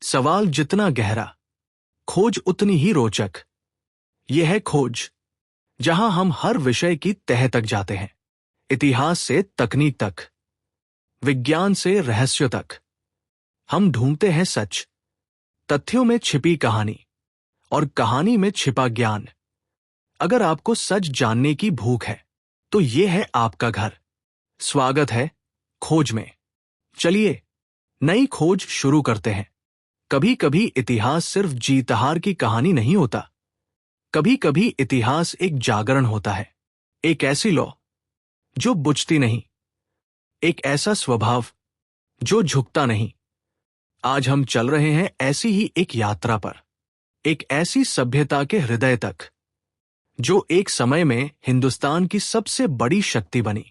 सवाल जितना गहरा, खोज उतनी ही रोचक। यह है खोज, जहां हम हर विषय की तह तक जाते हैं। इतिहास से तकनीक तक, विज्ञान से रहस्य तक। हम ढूंढते हैं सच, तथ्यों में छिपी कहानी और कहानी में छिपा ज्ञान। अगर आपको सच जानने की भूख है तो यह है आपका घर। स्वागत है खोज में। चलिए नई खोज शुरू करते हैं। कभी कभी इतिहास सिर्फ जीत हार की कहानी नहीं होता। कभी कभी इतिहास एक जागरण होता है, एक ऐसी लौ जो बुझती नहीं, एक ऐसा स्वभाव जो झुकता नहीं। आज हम चल रहे हैं ऐसी ही एक यात्रा पर, एक ऐसी सभ्यता के हृदय तक जो एक समय में हिंदुस्तान की सबसे बड़ी शक्ति बनी।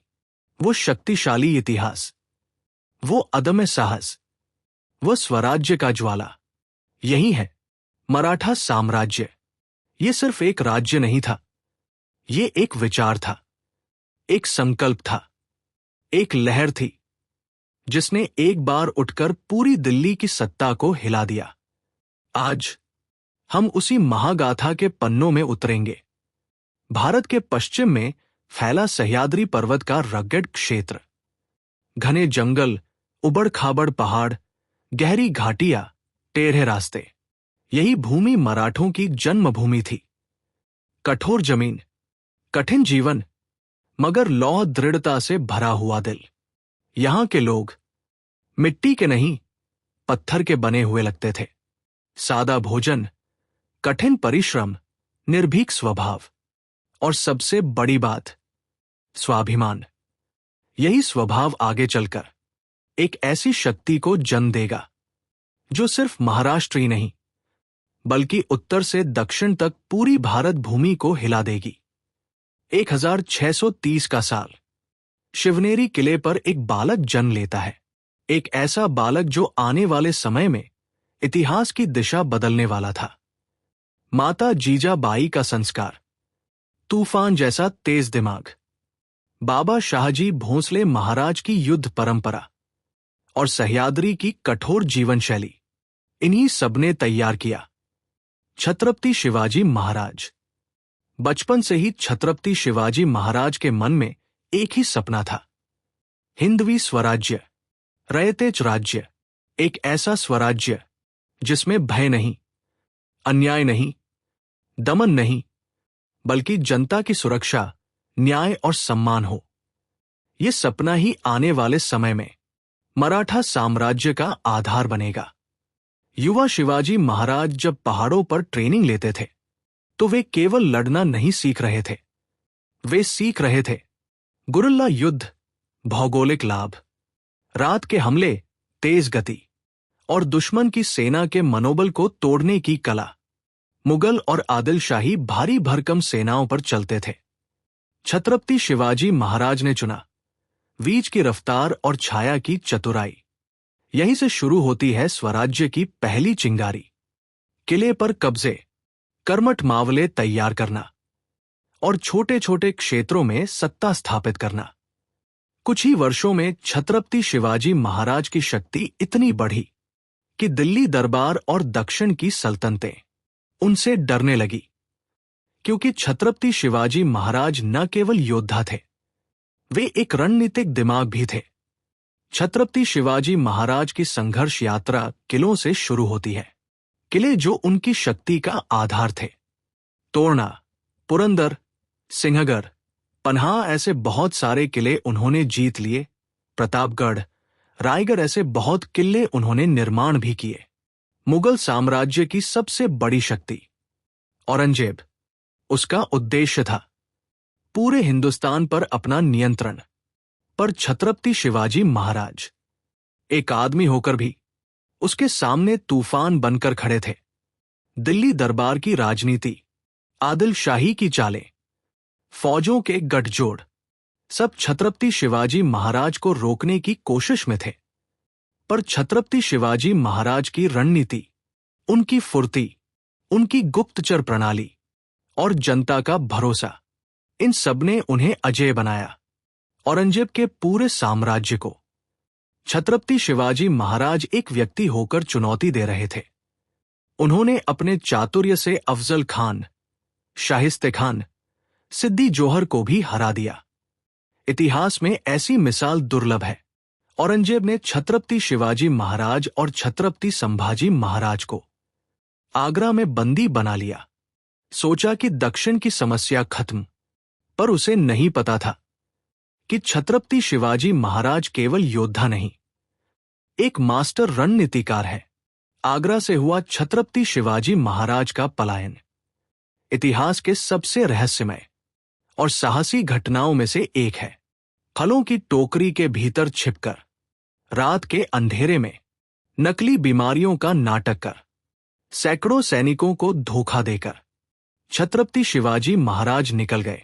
वो शक्तिशाली इतिहास, वो अदम्य साहस, वो स्वराज्य का ज्वाला, यही है मराठा साम्राज्य। ये सिर्फ एक राज्य नहीं था, ये एक विचार था, एक संकल्प था, एक लहर थी जिसने एक बार उठकर पूरी दिल्ली की सत्ता को हिला दिया। आज हम उसी महागाथा के पन्नों में उतरेंगे। भारत के पश्चिम में फैला सह्याद्री पर्वत का रगड़ क्षेत्र, घने जंगल, उबड़ खाबड़ पहाड़, गहरी घाटियां, टेढ़े रास्ते, यही भूमि मराठों की जन्मभूमि थी। कठोर जमीन, कठिन जीवन, मगर लौह दृढ़ता से भरा हुआ दिल। यहां के लोग मिट्टी के नहीं, पत्थर के बने हुए लगते थे। सादा भोजन, कठिन परिश्रम, निर्भीक स्वभाव और सबसे बड़ी बात, स्वाभिमान। यही स्वभाव आगे चलकर एक ऐसी शक्ति को जन्म देगा जो सिर्फ महाराष्ट्र ही नहीं बल्कि उत्तर से दक्षिण तक पूरी भारत भूमि को हिला देगी। 1630 का साल, शिवनेरी किले पर एक बालक जन्म लेता है। एक ऐसा बालक जो आने वाले समय में इतिहास की दिशा बदलने वाला था। माता जीजाबाई का संस्कार, तूफान जैसा तेज दिमाग, बाबा शाहजी भोंसले महाराज की युद्ध परंपरा और सह्याद्री की कठोर जीवन शैली, इन्हीं सबने तैयार किया छत्रपति शिवाजी महाराज। बचपन से ही छत्रपति शिवाजी महाराज के मन में एक ही सपना था, हिंदवी स्वराज्य, रयतेच राज्य। एक ऐसा स्वराज्य जिसमें भय नहीं, अन्याय नहीं, दमन नहीं, बल्कि जनता की सुरक्षा, न्याय और सम्मान हो। यह सपना ही आने वाले समय में मराठा साम्राज्य का आधार बनेगा। युवा शिवाजी महाराज जब पहाड़ों पर ट्रेनिंग लेते थे तो वे केवल लड़ना नहीं सीख रहे थे, वे सीख रहे थे गुरिल्ला युद्ध, भौगोलिक लाभ, रात के हमले, तेज गति और दुश्मन की सेना के मनोबल को तोड़ने की कला। मुगल और आदिल शाही भारी भरकम सेनाओं पर चलते थे। छत्रपति शिवाजी महाराज ने चुना वीज की रफ्तार और छाया की चतुराई। यहीं से शुरू होती है स्वराज्य की पहली चिंगारी। किले पर कब्जे, कर्मठ मावले तैयार करना और छोटे छोटे क्षेत्रों में सत्ता स्थापित करना। कुछ ही वर्षों में छत्रपति शिवाजी महाराज की शक्ति इतनी बढ़ी कि दिल्ली दरबार और दक्षिण की सल्तनतें उनसे डरने लगी, क्योंकि छत्रपति शिवाजी महाराज न केवल योद्धा थे, वे एक रणनीतिक दिमाग भी थे। छत्रपति शिवाजी महाराज की संघर्ष यात्रा किलों से शुरू होती है। किले जो उनकी शक्ति का आधार थे, तोरना, पुरंदर, सिंहगढ़, पन्हा, ऐसे बहुत सारे किले उन्होंने जीत लिए। प्रतापगढ़, रायगढ़, ऐसे बहुत किले उन्होंने निर्माण भी किए। मुगल साम्राज्य की सबसे बड़ी शक्ति औरंगजेब, उसका उद्देश्य था पूरे हिंदुस्तान पर अपना नियंत्रण। पर छत्रपति शिवाजी महाराज एक आदमी होकर भी उसके सामने तूफान बनकर खड़े थे। दिल्ली दरबार की राजनीति, आदिल शाही की चालें, फौजों के गठजोड़, सब छत्रपति शिवाजी महाराज को रोकने की कोशिश में थे। पर छत्रपति शिवाजी महाराज की रणनीति, उनकी फुर्ती, उनकी गुप्तचर प्रणाली और जनता का भरोसा, इन सबने उन्हें अजेय बनाया, औरंगजेब के पूरे साम्राज्य को। छत्रपति शिवाजी महाराज एक व्यक्ति होकर चुनौती दे रहे थे। उन्होंने अपने चातुर्य से अफजल खान, शाहिस्ते खान, सिद्दी जोहर को भी हरा दिया। इतिहास में ऐसी मिसाल दुर्लभ है। औरंगजेब ने छत्रपति शिवाजी महाराज और छत्रपति संभाजी महाराज को आगरा में बंदी बना लिया। सोचा कि दक्षिण की समस्या खत्म, पर उसे नहीं पता था कि छत्रपति शिवाजी महाराज केवल योद्धा नहीं, एक मास्टर रणनीतिकार है। आगरा से हुआ छत्रपति शिवाजी महाराज का पलायन इतिहास के सबसे रहस्यमय और साहसी घटनाओं में से एक है। फलों की टोकरी के भीतर छिपकर, रात के अंधेरे में नकली बीमारियों का नाटक कर, सैकड़ों सैनिकों को धोखा देकर छत्रपति शिवाजी महाराज निकल गए।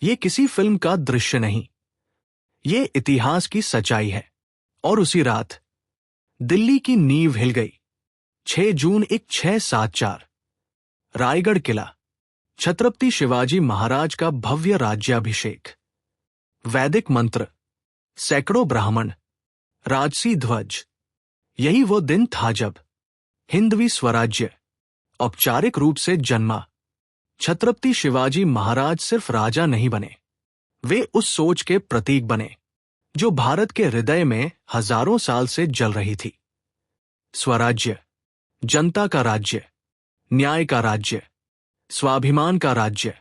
ये किसी फिल्म का दृश्य नहीं, ये इतिहास की सच्चाई है। और उसी रात दिल्ली की नींव हिल गई। 6 जून 1674, रायगढ़ किला, छत्रपति शिवाजी महाराज का भव्य राज्याभिषेक। वैदिक मंत्र, सैकड़ों ब्राह्मण, राजसी ध्वज। यही वो दिन था जब हिंदवी स्वराज्य औपचारिक रूप से जन्मा। छत्रपति शिवाजी महाराज सिर्फ राजा नहीं बने, वे उस सोच के प्रतीक बने जो भारत के हृदय में हजारों साल से जल रही थी। स्वराज्य, जनता का राज्य, न्याय का राज्य, स्वाभिमान का राज्य।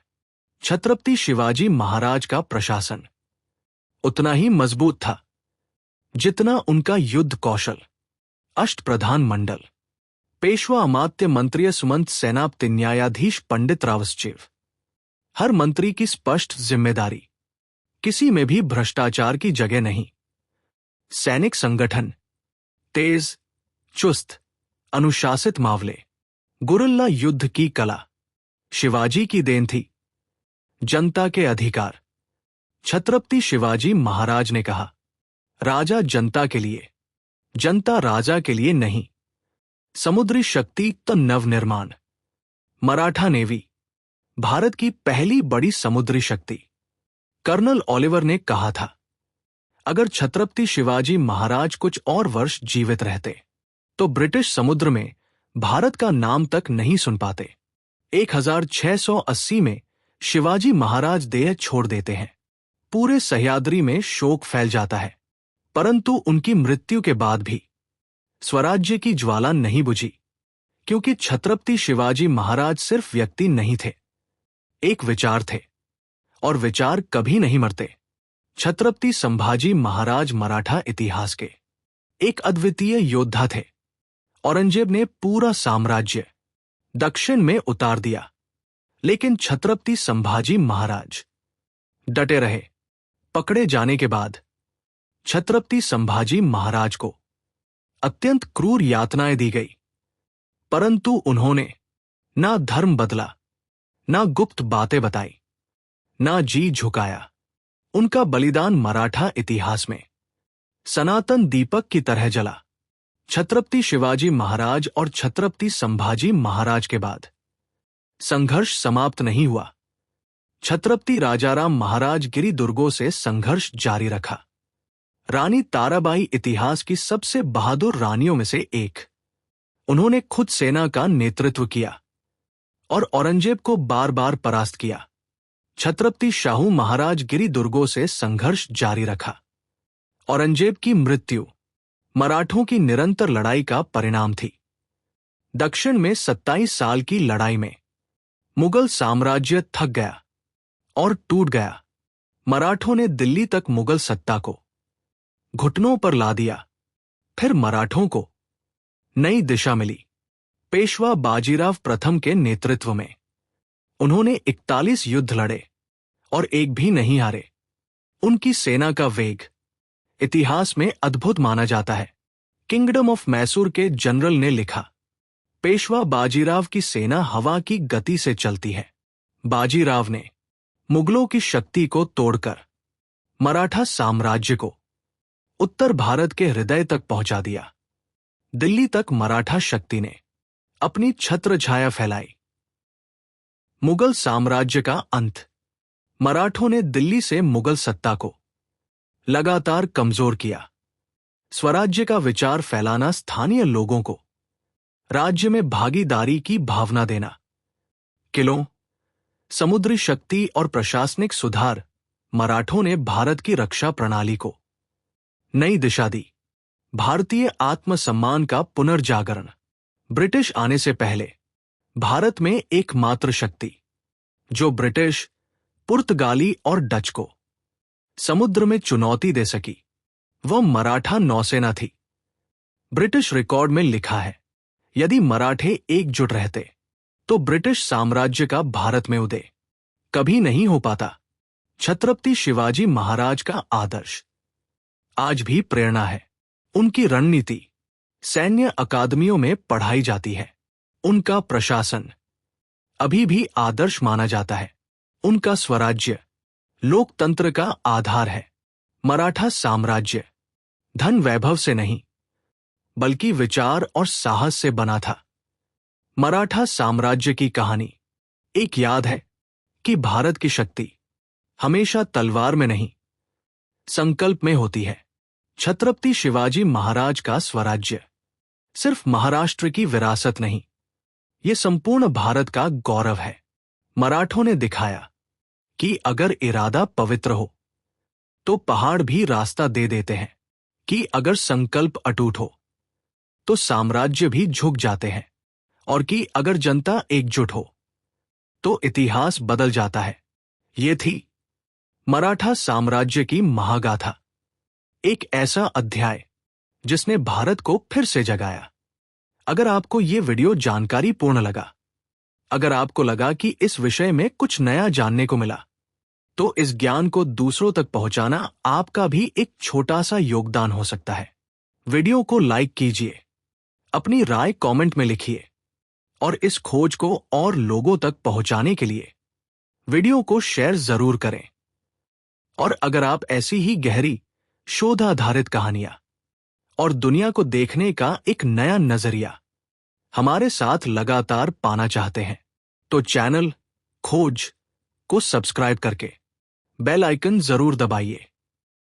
छत्रपति शिवाजी महाराज का प्रशासन उतना ही मजबूत था जितना उनका युद्ध कौशल। अष्टप्रधान मंडल, पेशवा अमात्य मंत्रीय सुमंत सेनापति न्यायाधीश पंडित रावसचेव, हर मंत्री की स्पष्ट जिम्मेदारी, किसी में भी भ्रष्टाचार की जगह नहीं। सैनिक संगठन, तेज, चुस्त, अनुशासित मावले, गुरिल्ला युद्ध की कला शिवाजी की देन थी। जनता के अधिकार, छत्रपति शिवाजी महाराज ने कहा, राजा जनता के लिए, जनता राजा के लिए नहीं। समुद्री शक्ति तो नवनिर्माण, मराठा नेवी, भारत की पहली बड़ी समुद्री शक्ति। कर्नल ओलिवर ने कहा था, अगर छत्रपति शिवाजी महाराज कुछ और वर्ष जीवित रहते तो ब्रिटिश समुद्र में भारत का नाम तक नहीं सुन पाते। 1680 में शिवाजी महाराज देह छोड़ देते हैं। पूरे सह्याद्री में शोक फैल जाता है, परंतु उनकी मृत्यु के बाद भी स्वराज्य की ज्वाला नहीं बुझी, क्योंकि छत्रपति शिवाजी महाराज सिर्फ व्यक्ति नहीं थे, एक विचार थे, और विचार कभी नहीं मरते। छत्रपति संभाजी महाराज मराठा इतिहास के एक अद्वितीय योद्धा थे। औरंगजेब ने पूरा साम्राज्य दक्षिण में उतार दिया, लेकिन छत्रपति संभाजी महाराज डटे रहे। पकड़े जाने के बाद छत्रपति संभाजी महाराज को अत्यंत क्रूर यातनाएं दी गई, परंतु उन्होंने ना धर्म बदला, ना गुप्त बातें बताई, ना जी झुकाया। उनका बलिदान मराठा इतिहास में सनातन दीपक की तरह जला। छत्रपति शिवाजी महाराज और छत्रपति संभाजी महाराज के बाद संघर्ष समाप्त नहीं हुआ। छत्रपति राजाराम महाराज गिरि दुर्गों से संघर्ष जारी रखा। रानी ताराबाई इतिहास की सबसे बहादुर रानियों में से एक। उन्होंने खुद सेना का नेतृत्व किया और औरंगजेब को बार बार परास्त किया। छत्रपति शाहू महाराज गिरि दुर्गों से संघर्ष जारी रखा। औरंगजेब की मृत्यु मराठों की निरंतर लड़ाई का परिणाम थी। दक्षिण में 27 साल की लड़ाई में मुगल साम्राज्य थक गया और टूट गया। मराठों ने दिल्ली तक मुगल सत्ता को घुटनों पर ला दिया। फिर मराठों को नई दिशा मिली। पेशवा बाजीराव प्रथम के नेतृत्व में उन्होंने 41 युद्ध लड़े और एक भी नहीं हारे। उनकी सेना का वेग इतिहास में अद्भुत माना जाता है। किंगडम ऑफ मैसूर के जनरल ने लिखा, पेशवा बाजीराव की सेना हवा की गति से चलती है। बाजीराव ने मुगलों की शक्ति को तोड़कर मराठा साम्राज्य को उत्तर भारत के हृदय तक पहुंचा दिया। दिल्ली तक मराठा शक्ति ने अपनी छत्र छाया फैलाई। मुगल साम्राज्य का अंत। मराठों ने दिल्ली से मुगल सत्ता को लगातार कमजोर किया। स्वराज्य का विचार फैलाना, स्थानीय लोगों को राज्य में भागीदारी की भावना देना। किलों, समुद्री शक्ति और प्रशासनिक सुधार। मराठों ने भारत की रक्षा प्रणाली को नई दिशा दी। भारतीय आत्मसम्मान का पुनर्जागरण। ब्रिटिश आने से पहले भारत में एकमात्र शक्ति जो ब्रिटिश, पुर्तगाली और डच को समुद्र में चुनौती दे सकी, वह मराठा नौसेना थी। ब्रिटिश रिकॉर्ड में लिखा है, यदि मराठे एकजुट रहते तो ब्रिटिश साम्राज्य का भारत में उदय कभी नहीं हो पाता। छत्रपति शिवाजी महाराज का आदर्श आज भी प्रेरणा है। उनकी रणनीति सैन्य अकादमियों में पढ़ाई जाती है। उनका प्रशासन अभी भी आदर्श माना जाता है। उनका स्वराज्य लोकतंत्र का आधार है। मराठा साम्राज्य धन वैभव से नहीं, बल्कि विचार और साहस से बना था। मराठा साम्राज्य की कहानी एक याद है कि भारत की शक्ति हमेशा तलवार में नहीं, संकल्प में होती है। छत्रपति शिवाजी महाराज का स्वराज्य सिर्फ महाराष्ट्र की विरासत नहीं, ये संपूर्ण भारत का गौरव है। मराठों ने दिखाया कि अगर इरादा पवित्र हो तो पहाड़ भी रास्ता दे देते हैं, कि अगर संकल्प अटूट हो तो साम्राज्य भी झुक जाते हैं, और कि अगर जनता एकजुट हो तो इतिहास बदल जाता है। ये थी मराठा साम्राज्य की महागाथा, एक ऐसा अध्याय जिसने भारत को फिर से जगाया। अगर आपको ये वीडियो जानकारीपूर्ण लगा, अगर आपको लगा कि इस विषय में कुछ नया जानने को मिला, तो इस ज्ञान को दूसरों तक पहुंचाना आपका भी एक छोटा सा योगदान हो सकता है। वीडियो को लाइक कीजिए, अपनी राय कमेंट में लिखिए, और इस खोज को और लोगों तक पहुंचाने के लिए वीडियो को शेयर जरूर करें। और अगर आप ऐसी ही गहरी, शोधाधारित कहानियां और दुनिया को देखने का एक नया नजरिया हमारे साथ लगातार पाना चाहते हैं, तो चैनल खोज को सब्सक्राइब करके बेल आइकन जरूर दबाइए।